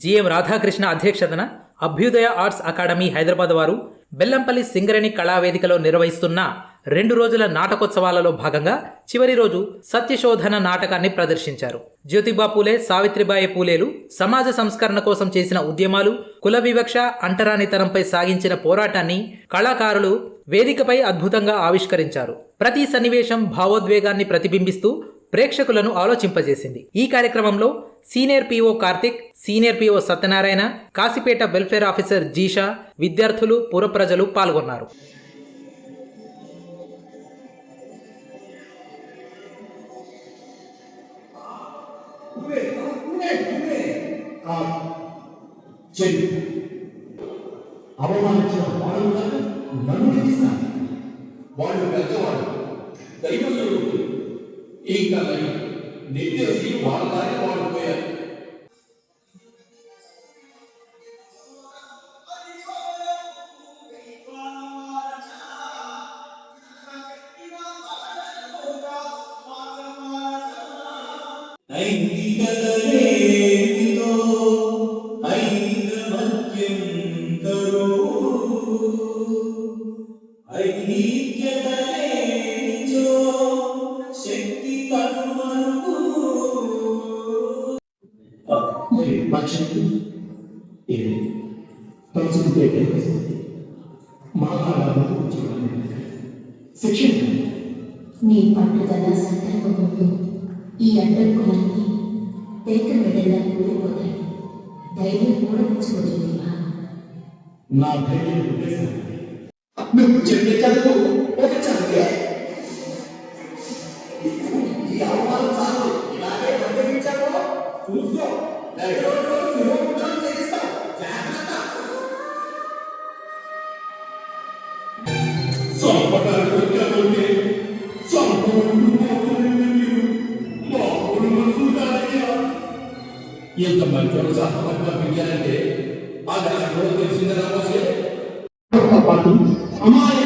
GM Radhakrishna అధ్యక్షతన అభ్యుదయ arts academy Hyderabad వారు బెల్లంపల్లి సింగరేణి కళావేదికలో నిర్వహిస్తున్న 2 రోజుల నాటకోత్సవాలలో భాగంగా చివరి రోజు సత్యశోధన నాటకాన్ని ప్రదర్శించారు. జ్యోతిబా పూలే, సావిత్రిబాయి పూలేలు సమాజ సంస్కరణ కోసం చేసిన ఉద్యమాలు, కుల వివక్ష, అంటరానితనంపై సాగించిన పోరాటాన్ని కళాకారులు వేదికపై అద్భుతంగా ఆవిష్కరించారు. ప్రతి సన్నివేశం భావోద్వేగాన్ని ప్రతిబింబిస్తూ ప్రేక్షకులను ఆలోచింపజేసింది. ఈ కార్యక్రమంలో senior PO Karthik, senior PO Satyanarayana, Kasipet welfare officer Zeesha, విద్యార్థులు, పురప్రజలు పాల్గొన్నారు. అవమానించిన వాళ్ళు నన్ను నిందిస్తారు. వాళ్ళు పెద్దవాళ్ళు, దైవస్వరూపులు. ఇంకా నిర్దేశి వాళ్ళ దారి వాళ్ళు పోయారు. నీ పట్టుదల సంకల్పముతో ఈ అడ్డంకులన్నీ పేక మెడల్లా కూలిపోతాయి. ధైర్యం కూడా ఉంచుకోవచ్చు. నా ధైర్యం నువ్వు చెప్పే చదువు ఒక చదువే. ఈ అవమానం చాలు. ఇలాగే మందగించావో చూసుకో. ఎంత మంచి సాహసంగా పెంచారంటే ఆ తెలిసిందే పాటు అమ్మాయి